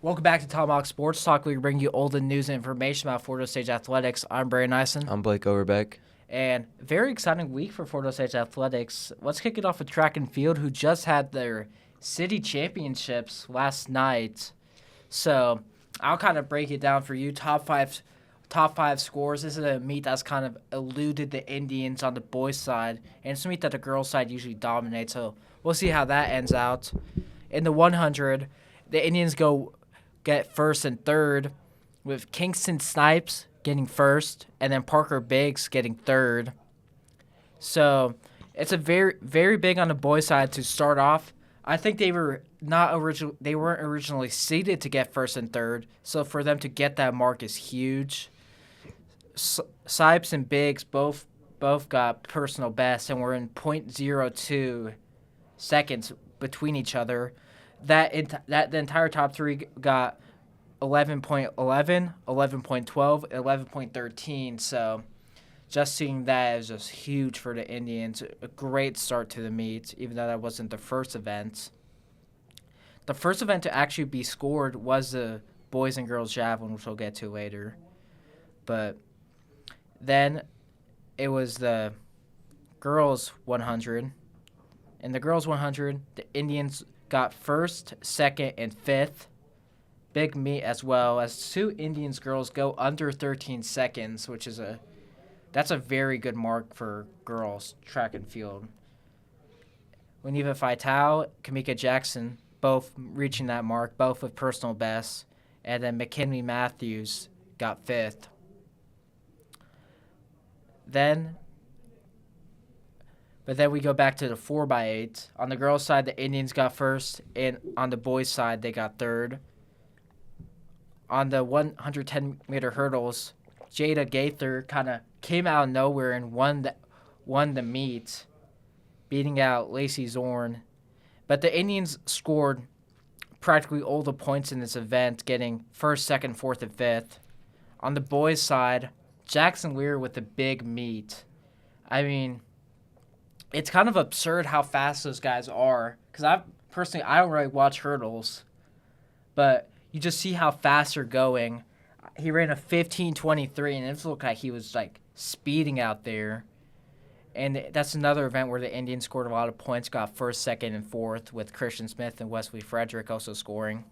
Welcome back to Tomahawk Sports Talk. We bring you all the news and information about Fort Osage Athletics. I'm Barry Nyson. I'm Blake Overbeck. And very exciting week for Fort Osage Athletics. Let's kick it off with track and field, who just had their city championships last night. So I'll kind of break it down for you. Top five scores. This is a meet that's kind of eluded the Indians on the boys' side, and it's a meet that the girls' side usually dominates. So we'll see how that ends out. In the 100, the Indians get first and third, with Kingston Snipes getting first, and then Parker Biggs getting third. So it's a very big on the boys' side to start off. I think they weren't originally seeded to get first and third, so for them to get that mark is huge. Snipes and Biggs both got personal best, and we're in .02 seconds between each other. The entire top three got 11.11, 11.12, 11.13. So just seeing that is just huge for the Indians. A great start to the meet, even though that wasn't the first event. The first event to actually be scored was the boys and girls javelin, which we'll get to later. But then it was the girls 100. In the girls 100, the Indians got first, second, and fifth. Big meet as well, as two Indians girls go under 13 seconds, which is that's a very good mark for girls track and field. Leniva Vital, Kamika Jackson, both reaching that mark, both with personal bests, and then McKinley Matthews got fifth. But then we go back to the 4x8. On the girls' side, the Indians got first, and on the boys' side, they got third. On the 110-meter hurdles, Jada Gaither kind of came out of nowhere and won the meet, beating out Lacey Zorn. But the Indians scored practically all the points in this event, getting first, second, fourth, and fifth. On the boys' side, Jackson Lear with the big meet. I mean, it's kind of absurd how fast those guys are, because I don't really watch hurdles, but you just see how fast they're going. He ran a 15:23, and it looked like he was like speeding out there. And that's another event where the Indians scored a lot of points, got first, second, and fourth, with Christian Smith and Wesley Frederick also scoring.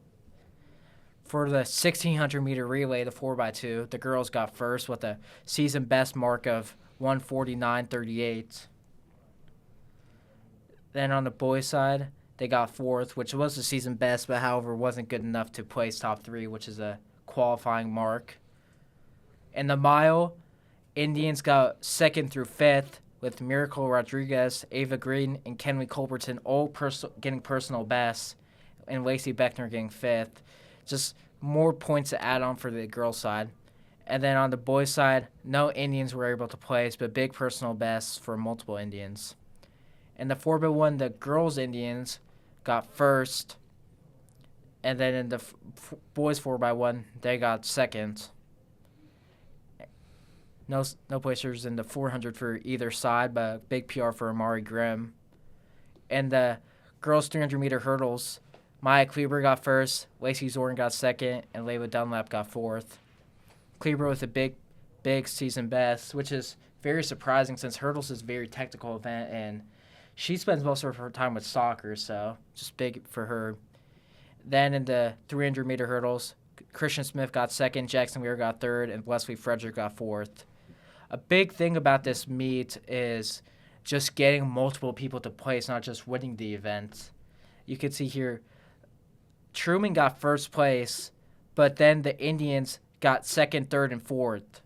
For the 1,600-meter relay, the 4x2, the girls got first with a season best mark of 1:49.38. Then on the boys' side, they got fourth, which was the season best, but however wasn't good enough to place top three, which is a qualifying mark. In the mile, Indians got second through fifth, with Miracle Rodriguez, Ava Green, and Kenley Culberton all getting personal bests, and Lacey Beckner getting fifth. Just more points to add on for the girls' side. And then on the boys' side, no Indians were able to place, but big personal bests for multiple Indians. In the 4x1, the girls' Indians got first, and then in the boys' 4x1, they got second. No placers in the 400 for either side, but big PR for Amari Grimm. And the girls' 300-meter hurdles, Maya Kleber got first, Lacey Zorn got second, and Layla Dunlap got fourth. Kleber with a big season best, which is very surprising since hurdles is a very technical event, and she spends most of her time with soccer, so just big for her. Then in the 300-meter hurdles, Christian Smith got second, Jackson Weir got third, and Wesley Frederick got fourth. A big thing about this meet is just getting multiple people to place, not just winning the event. You can see here, Truman got first place, but then the Indians got second, third, and fourth.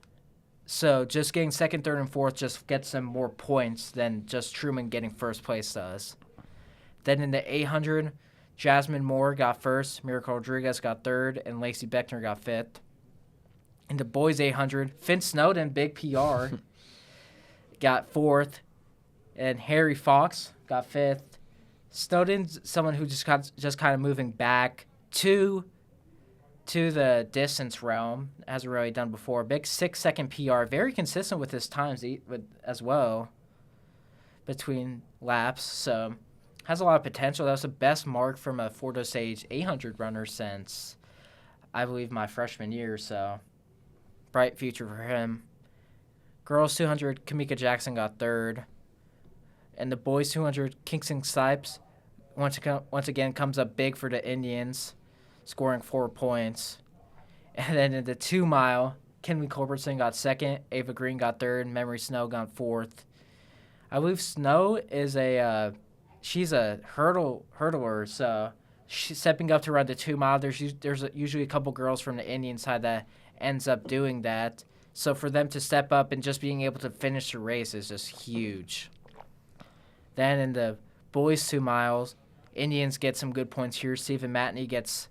So just getting second, third, and fourth just gets them more points than just Truman getting first place does. Then in the 800, Jasmine Moore got first, Miracle Rodriguez got third, and Lacey Beckner got fifth. In the boys 800, Finn Snowden, big PR, got fourth, and Harry Fox got fifth. Snowden's someone who just kind of moving back to the distance realm, hasn't really done before. Big 6-second PR, very consistent with his times as well between laps, so has a lot of potential. That was the best mark from a Fort Osage 800 runner since I believe, my freshman year, so bright future for him. Girls 200, Kamika Jackson got third. And the boys 200, Kingston Sipes once again comes up big for the Indians, scoring 4 points. And then in the 2 mile, Kinley Culbertson got second, Ava Green got third, Memory Snow got fourth. I believe Snow is she's a hurdler, so she's stepping up to run the 2 mile. There's usually a couple girls from the Indian side that ends up doing that. So for them to step up and just being able to finish the race is just huge. Then in the boys 2 miles, Indians get some good points here. Stephen Matney gets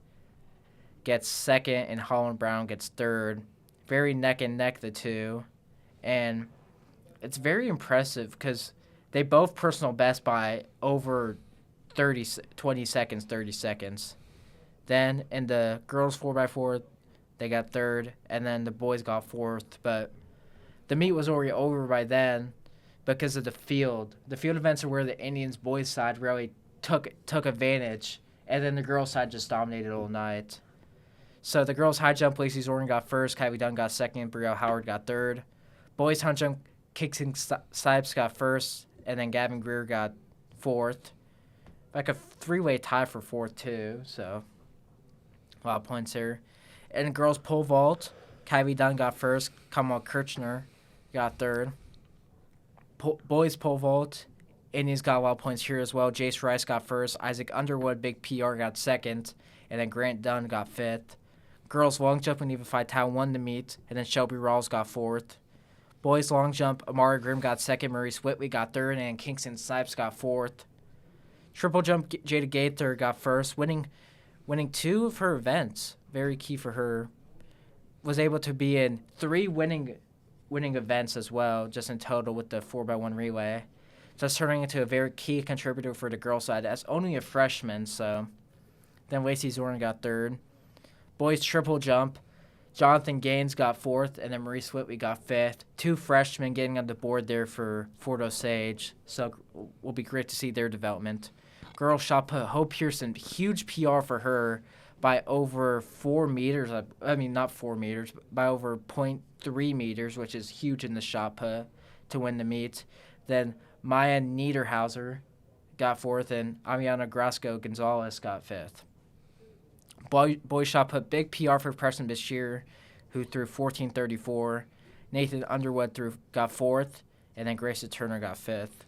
second, and Holland Brown gets third. Very neck and neck, the two. And it's very impressive because they both personal best by over 30 seconds. Then in the girls 4x4, they got third, and then the boys got fourth. But the meet was already over by then because of the field. The field events are where the Indians boys side really took advantage, and then the girls side just dominated all night. So the girls high jump, Lacey Zorn got first, Kylie Dunn got second, Brielle Howard got third. Boys high jump, Kingston Sipes got first, and then Gavin Greer got fourth. Like a 3-way tie for fourth too, so a lot of points here. And girls pole vault, Kylie Dunn got first, Kamal Kirchner got third. Boys pole vault, Indians got a lot of points here as well. Jace Rice got first, Isaac Underwood, big PR, got second, and then Grant Dunn got fifth. Girls long jump and Eva Fitel won the meet, and then Shelby Rawls got fourth. Boys long jump, Amara Grimm got second, Maurice Whitley got third, and Kingston Sipes got fourth. Triple jump, Jada Gaither got first, winning 2 of her events. Very key for her. Was able to be in 3 winning events as well, just in total with the 4x1 relay. Just turning into a very key contributor for the girls' side as only a freshman. So then Lacey Zorn got third. Boys triple jump, Jonathan Gaines got fourth, and then Maurice Whitley got fifth. 2 freshmen getting on the board there for Fort Osage. So it will be great to see their development. Girls shot put, Hope Pearson, huge PR for her by over 4 meters. I mean, not 4 meters, but by over 0.3 meters, which is huge in the shot put to win the meet. Then Maya Niederhauser got fourth, and Amiana Grasco Gonzalez got fifth. Boys shot put, big PR for Preston Bashir, who threw 14.34. Nathan Underwood got fourth, and then Gracie Turner got fifth.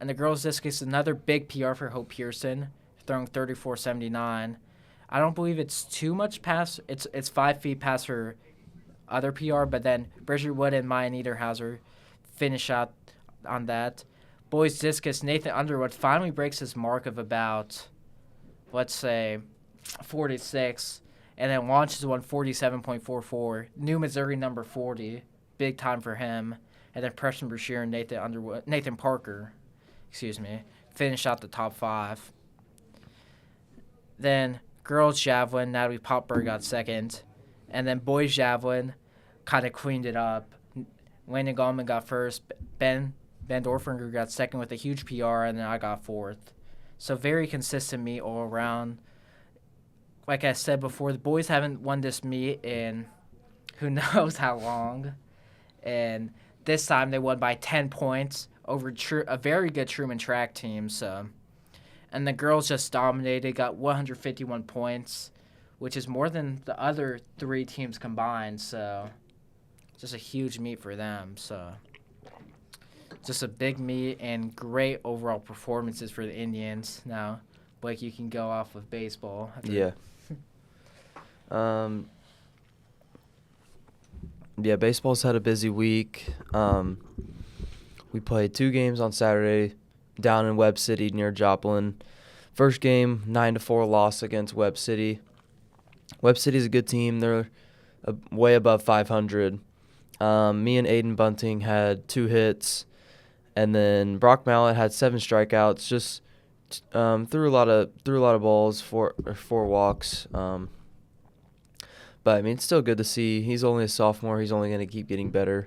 And the girls' discus, another big PR for Hope Pearson, throwing 34.79. I don't believe it's too much past. It's 5 feet past her other PR, but then Bridget Wood and Maya Niederhauser finish out on that. Boys' discus, Nathan Underwood finally breaks his mark of about, let's say, 46, and then launches 147.44. New Missouri number 40, big time for him. And then Preston Brashear and Nathan Parker, finish out the top 5. Then girls javelin, Natalie Popberg got second, and then boys javelin kind of cleaned it up. Landon Gallman got first, Ben Dorfinger got second with a huge PR, and then I got fourth. So very consistent meet all around. Like I said before, the boys haven't won this meet in who knows how long. And this time they won by 10 points over a very good Truman track team. So, and the girls just dominated, got 151 points, which is more than the other 3 teams combined. So just a huge meet for them. So just a big meet and great overall performances for the Indians. Now, Blake, you can go off with baseball. Yeah. Baseball's had a busy week. We played 2 games on Saturday down in Webb City near Joplin. First game, 9-4 loss against Webb City. Webb City's a good team. They're way above 500. Me and Aiden Bunting had 2 hits, and then Brock Mallett had 7 strikeouts. Just threw a lot of balls, 4 walks. But I mean, it's still good to see. He's only a sophomore. He's only going to keep getting better.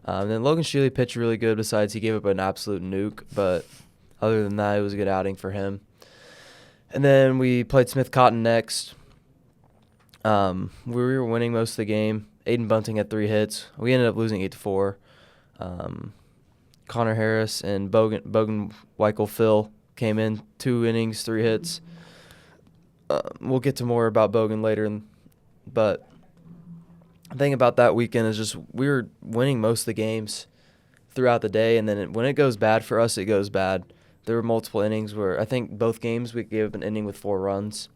And then Logan Shealy pitched really good. Besides, he gave up an absolute nuke. But other than that, it was a good outing for him. And then we played Smith Cotton next. We were winning most of the game. Aiden Bunting had 3 hits. We ended up losing 8-4. Connor Harris and Bogan Weichel Phil came in 2 innings, 3 hits. We'll get to more about Bogan later, but the thing about that weekend is just we were winning most of the games throughout the day, and then when it goes bad for us, it goes bad. There were multiple innings where I think both games we gave up an inning with 4 runs.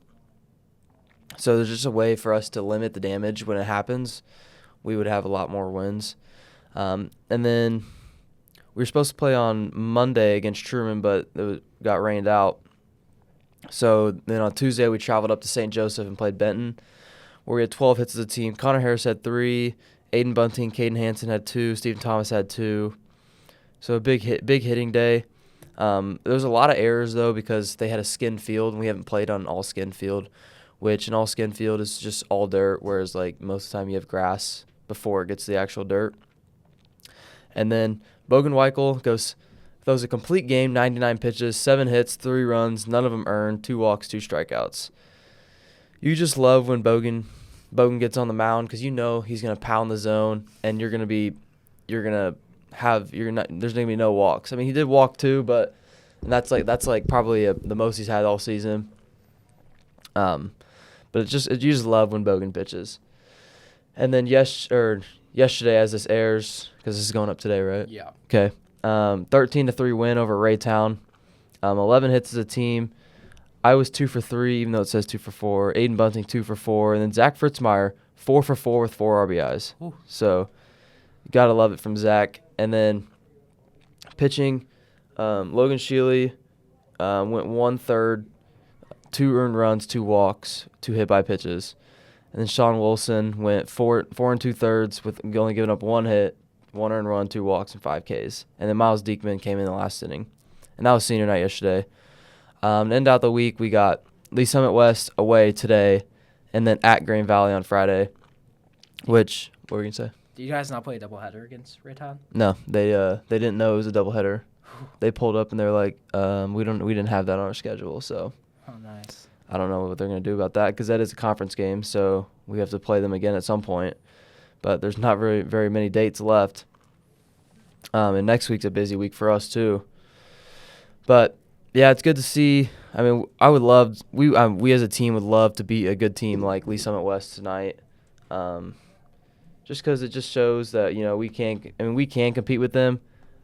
So there's just a way for us to limit the damage when it happens. We would have a lot more wins. And then we were supposed to play on Monday against Truman, but it got rained out. So then on Tuesday, we traveled up to St. Joseph and played Benton, where we had 12 hits as a team. Connor Harris had 3, Aiden Bunting, Caden Hansen had 2, Stephen Thomas had 2. So a big hitting day. There was a lot of errors, though, because they had a skin field, and we haven't played on an all-skin field, which an all-skin field is just all dirt, whereas like most of the time you have grass before it gets to the actual dirt. And then Bogan Weichel throws a complete game, 99 pitches, 7 hits, 3 runs, none of them earned, 2 walks, 2 strikeouts. You just love when Bogan gets on the mound because you know he's going to pound the zone, and there's going to be no walks. I mean, he did walk 2, but that's like probably the most he's had all season. But you just love when Bogan pitches. And then yesterday, as this airs, because this is going up today, right? Yeah. Okay. 13-3 win over Raytown. 11 hits as a team. I was 2 for 3, even though it says 2 for 4. Aiden Bunting 2 for 4, and then Zach Fritzmeyer 4 for 4 with 4 RBIs. Ooh. So you gotta love it from Zach. And then pitching, Logan Shealy went 1/3, 2 earned runs, 2 walks, 2 hit by pitches. And then Sean Wilson went 4 2/3 with only giving up 1 hit, 1 earned run, 2 walks, and 5 Ks. And then Miles Diekman came in the last inning. And that was senior night yesterday. To end out the week, we got Lee Summit West away today, and then at Green Valley on Friday. What were you going to say? Do you guys not play a doubleheader against Raytown? No, they didn't know it was a doubleheader. They pulled up and they're like, we didn't have that on our schedule, so. Oh, nice. I don't know what they're going to do about that because that is a conference game, so we have to play them again at some point. But there's not very many dates left. And next week's a busy week for us too. But yeah, it's good to see. I mean, we as a team would love to beat a good team like Lee Summit West tonight. Just because it just shows that we can compete with them.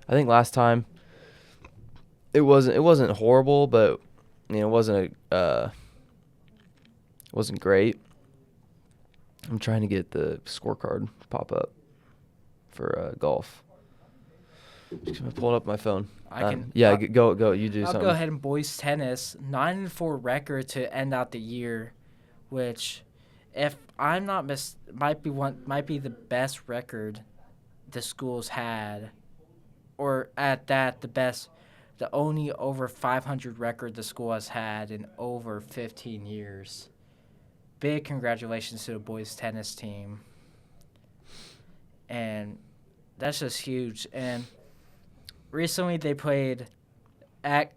I think last time it wasn't horrible, but it wasn't great. I'm trying to get the scorecard to pop up for golf. Just gonna pull it up on my phone. Go. You do something. I'll go ahead and boys tennis 9-4 record to end out the year, which, if I'm not might be the best record the school's had, or at that the only over 500 record the school has had in over 15 years. Big congratulations to the boys tennis team. And that's just huge. And recently they played at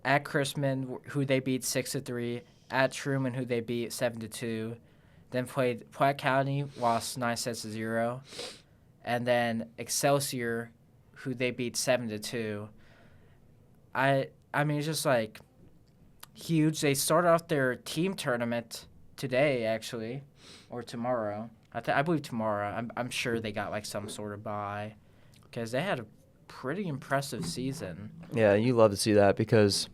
Chrisman, who they beat 6-3, at Truman, who they beat 7-2. Then played Platte County, lost 9-0. And then Excelsior, who they beat 7-2. I mean, it's just like huge. They started off their team tournament today, actually, or tomorrow. I believe tomorrow. I'm sure they got like some sort of bye because they had a pretty impressive season. Yeah, you love to see that because,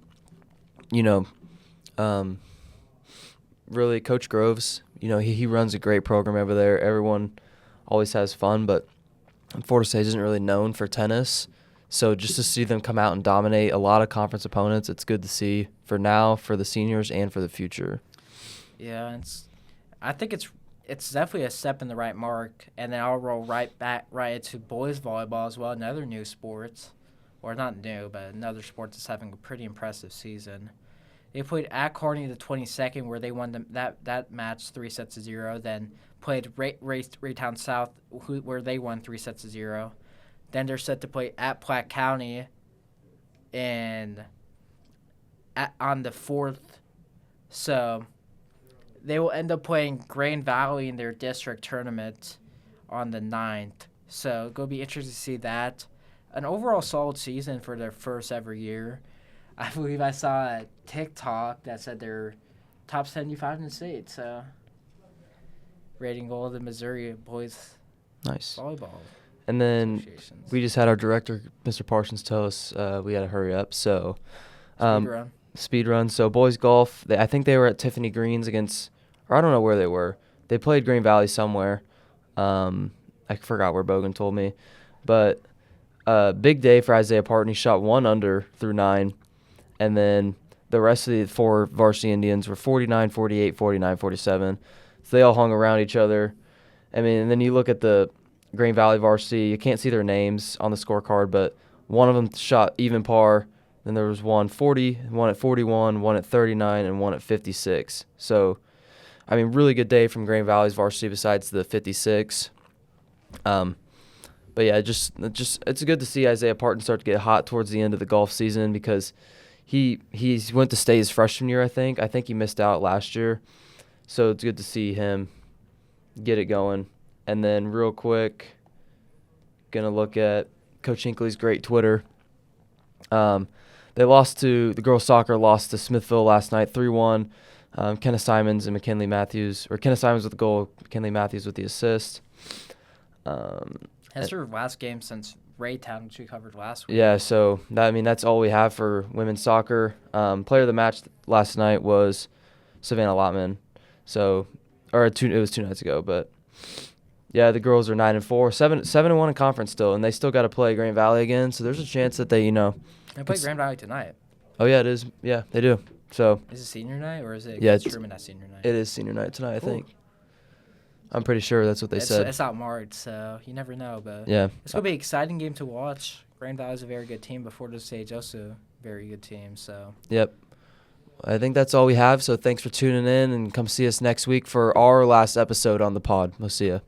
really, Coach Groves, he runs a great program over there. Everyone always has fun, but Florida State isn't really known for tennis. So just to see them come out and dominate a lot of conference opponents, it's good to see for now, for the seniors, and for the future. Yeah, I think it's definitely a step in the right mark. And then I'll roll right into boys volleyball as well, another new sport. Or not new, but another sport that's having a pretty impressive season. They played at Kearney the 22nd, where they won that match 3-0. Then played Raytown South, where they won 3-0. Then they're set to play at Platte County on the 4th. So they will end up playing Grand Valley in their district tournament on the 9th. So it'll be interesting to see that. An overall solid season for their first ever year. I believe I saw a TikTok that said they're top 75 in the state. So rating goal of the Missouri boys Nice. volleyball. And then associations. we just had our director, Mr. Parsons, tell us we had to hurry up. So speed run. So boys golf, I think they were at Tiffany Green's against, or I don't know where they were. They played Green Valley somewhere. I forgot where Bogan told me. But big day for Isaiah Parton. He shot 1 under through 9. And then the rest of the 4 varsity Indians were 49, 48, 49, 47. So they all hung around each other. I mean, and then you look at the Green Valley varsity. You can't see their names on the scorecard, but one of them shot even par. Then there was one 40, one at 41, one at 39, and one at 56. So, I mean, really good day from Green Valley's varsity besides the 56. But yeah, just it's good to see Isaiah Parton start to get hot towards the end of the golf season because he went to stay his freshman year, I think. I think he missed out last year. So it's good to see him get it going. And then real quick, going to look at Coach Hinckley's great Twitter. The girls soccer lost to Smithville last night, 3-1. Kenna Simons and McKinley Matthews, or Kenna Simons with the goal, McKinley Matthews with the assist. That's her last game since Raytown, which we covered last week. Yeah, so that's all we have for women's soccer. Player of the match last night was Savannah Lotman. So, it was 2 nights ago, but yeah, the girls are 9-4, 7-1 in conference still, and they still got to play Grand Valley again. So there's a chance that they play Grand Valley tonight. Oh yeah, it is. Yeah, they do. So is it senior night or is it Truman at senior night? It is senior night tonight, I think. I'm pretty sure that's what they said. It's out March, so you never know. But yeah, it's gonna be an exciting game to watch. Grand Valley's a very good team, but Fort Osage also a very good team. So yep. I think that's all we have. So thanks for tuning in, and come see us next week for our last episode on the pod. We'll see ya.